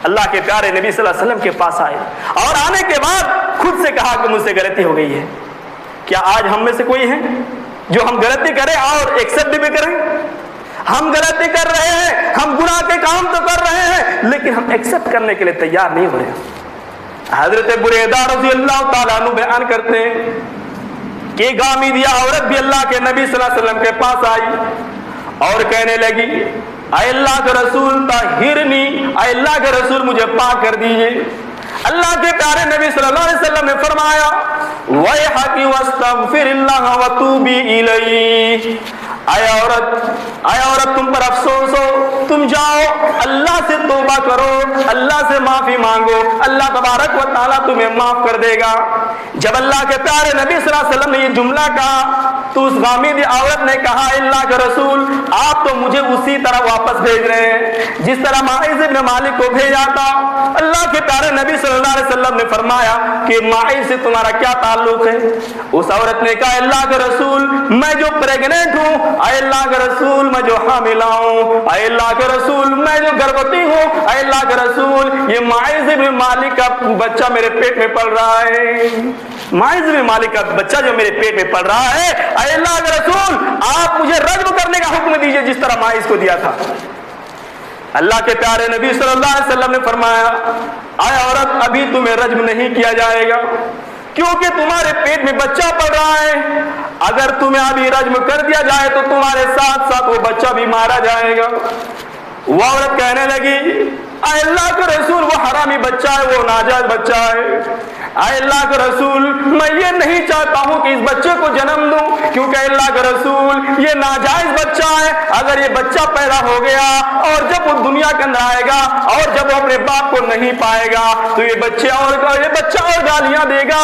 اللہ کے پیارے نبی صلی اللہ علیہ وسلم کے پاس آئے اور آنے کے بعد خود سے کہا کہ مجھ سے غلطی ہو گئی ہے۔ کیا آج ہم میں سے کوئی ہے جو ہم غلطی کریں اور ایکسپٹ بھی کریں؟ ہم غلطی کر رہے ہیں، ہم گناہ کے کام تو کر رہے ہیں، لیکن ہم ایکسپٹ کرنے کے لیے تیار نہیں ہو رہے۔ حضرت بریدہ رضی اللہ تعالیٰ عنہ بیان کرتے ہیں کہ غامدیہ عورت بھی اللہ کے نبی صلی اللہ علیہ وسلم کے پاس آئی اور کہنے لگی، اے اللہ کے رسول طہرنی، اے اللہ کے رسول مجھے پاک کر دیجئے۔ اللہ کے پیارے نبی صلی اللہ علیہ وسلم نے فرمایا، وَيْحَكِ وَاسْتَغْفِرِ اللَّهَ وَتُوبِي إِلَيْهِ، اے عورت تم پر افسوس ہو، تم جاؤ اللہ سے توبہ کرو، اللہ سے معافی مانگو، اللہ تبارک و تعالیٰ تمہیں معاف کر دے گا۔ جب اللہ کے پیارے نبی صلی اللہ علیہ وسلم نے یہ جملہ کہا تو اس غامدی عورت نے کہا، اللہ کے رسول آپ تو مجھے اسی طرح واپس بھیج رہے ہیں جس طرح ماعز بن مالک کو بھیجا تھا۔ اللہ کے پیارے نبی صلی اللہ علیہ وسلم نے فرمایا کہ ماعز سے تمہارا کیا تعلق ہے؟ اس عورت نے کہا، اللہ کے رسول میں جو پریگننٹ ہوں، اے اللہ کے رسول میں جو حاملہ ہوں، اے اللہ کے رسول میں جو گربوتی ہوں، اے اللہ کے رسول یہ ماعز بن مالک کا بچہ میرے پیٹ میں پل رہا ہے، ماعز بن مالک کا بچہ جو میرے پیٹ میں پل رہا ہے، اے اللہ کے رسول آپ مجھے رجم کرنے کا حکم دیجئے جس طرح ماعز کو دیا تھا۔ اللہ کے پیارے نبی صلی اللہ علیہ وسلم نے فرمایا، اے عورت ابھی تمہیں رجم نہیں کیا جائے گا کیونکہ تمہارے پیٹ میں بچہ پڑ رہا ہے، اگر تمہیں ابھی رجم کر دیا جائے تو تمہارے ساتھ ساتھ وہ بچہ بھی مارا جائے گا۔ وہ عورت کہنے لگی، اے اللہ کے رسول وہ حرامی بچہ ہے، وہ ناجائز بچہ ہے، اے اللہ کے رسول میں یہ نہیں چاہتا ہوں کہ اس بچے کو جنم دوں کیونکہ اللہ کے رسول یہ ناجائز بچہ ہے، اگر یہ بچہ پیدا ہو گیا اور جب وہ دنیا کے اندر آئے گا اور جب وہ اپنے باپ کو نہیں پائے گا تو یہ بچہ اور گالیاں دے گا۔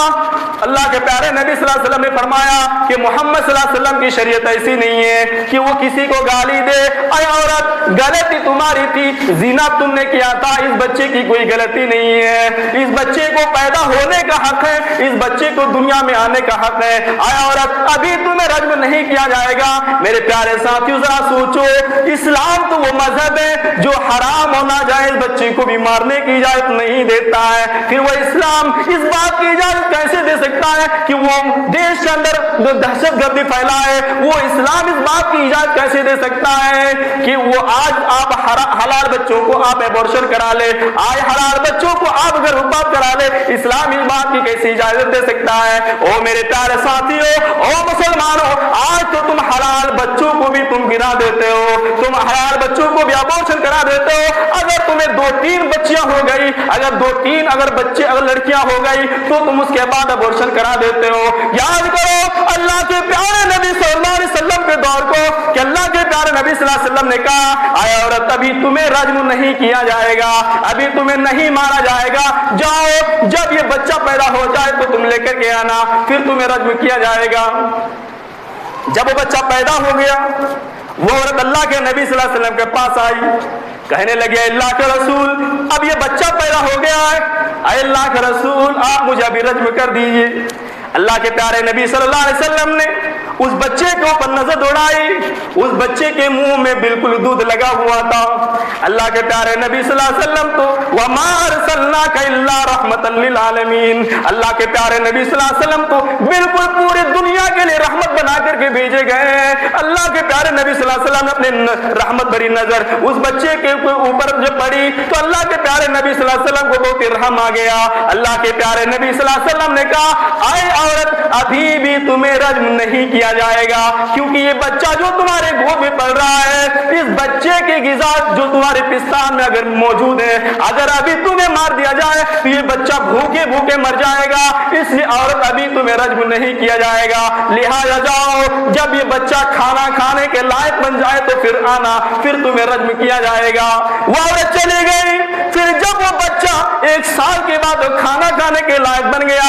اللہ کے پیارے نبی صلی اللہ علیہ وسلم نے فرمایا کہ محمد صلی اللہ علیہ وسلم کی شریعت ایسی نہیں ہے کہ وہ کسی کو گالی دے۔ اے عورت غلطی تمہاری تھی، زنا تم نے کیا تھا، اس بچے کی کوئی غلطی نہیں ہے، اس بچے کو پیدا ہونے کا حق ہے، اس بچے کو دنیا میں آنے کا حق ہے۔ اے عورت ابھی تمہیں رجم نہیں کیا جائے گا۔ میرے پیارے ساتھیو ذرا سوچو، اسلام تو وہ مذہب ہے جو حرام اور ناجائز بچے کو بھی مارنے کی اجازت نہیں دیتا ہے، پھر وہ اسلام اس بات کی اجازت کیسے دے سکتا ہے کہ وہ دیش کے اندر جو دہشت گردی پھیلائے، وہ اسلام اس بات کی اجازت کیسے دے سکتا ہے کہ وہ آج آپ حلال بچوں کو آپ ایبورشن کرا لے، آج حلال بچوں کو آپ اگر حباب کرا لے، اسلام اس بات کی کیسی اجازت دے سکتا ہے؟ او میرے پیارے ساتھیو، او مسلمانوں، آج تو تم حلال بچوں کو بھی تم گرا دیتے ہو، تم حلال بچوں کو بھی ایبورشن کرا دیتے ہو۔ اگر تمہیں 2-3 بچیاں ہو گئی، اگر لڑکیاں ہو گئی تو تم اس کے بعد ایبورشن کرا دیتے ہو۔ یاد کرو اللہ کے پیارے نبی صلی اللہ علیہ وسلم کے دور کو کہ اللہ کے پیارے نبی صلی اللہ علیہ وسلم نے کہا، اے عورت ابھی تمہیں رجم نہیں کیا جائے گا، ابھی تمہیں نہیں مارا جائے گا، جاؤ جب یہ بچہ پیدا ہو جائے تو تم لے کر کے آنا، پھر تمہیں رجم کیا جائے گا۔ جب وہ بچہ پیدا ہو گیا، وہ عورت اللہ کے نبی صلی اللہ علیہ وسلم کے پاس آئی، کہنے لگے، اللہ کے رسول اب یہ بچہ پیدا ہو گیا ہے، اے اللہ کے رسول آپ مجھے ابھی رجم کر دیجئے۔ اللہ کے پیارے نبی صلی اللہ علیہ وسلم نے اس بچے کے اوپر نظر دوڑائی، اس بچے کے منہ میں بالکل دودھ لگا ہوا تھا۔ اللہ کے پیارے نبی صلی اللہ علیہ وسلم تو وَمَا أَرْسَلْنَاكَ إِلَّا رَحْمَةً لِّلْعَالَمِينَ، اللہ کے پیارے نبی صلی اللہ علیہ وسلم تو بالکل پوری دنیا کے لیے رحمت بنا کر کے بھیجے گئے ہیں۔ اللہ کے پیارے نبی صلی اللہ علیہ وسلم نے اپنے رحمت بھری نظر اس بچے کے اوپر جب پڑی تو اللہ کے پیارے نبی صلی اللہ علیہ وسلم کو بہت رحم آ گیا۔ اللہ کے پیارے نبی صلی اللہ علیہ وسلم نے کہا، اے عورت ابھی بھی تمہیں رجم نہیں کیا جائے گا کیونکہ یہ بچہ جو تمہارے گود میں پڑ رہا ہے، اس بچے کی غذا جو تمہارے پستان میں اگر موجود ہے، اگر ابھی تمہیں مار دیا جائے تو یہ بچہ بھوکے بھوکے مر جائے گا، اس لیے عورت ابھی تمہیں رجم نہیں کیا جائے گا، لہٰذا جاؤ جب یہ بچہ کھانا کھانے کے لائق بن جائے تو پھر آنا، پھر تمہیں رجم کیا جائے گا۔ وہ عورت چلی گئی، پھر جب وہ بچہ 1 سال کے بعد کھانا کھانے کے لائق بن گیا،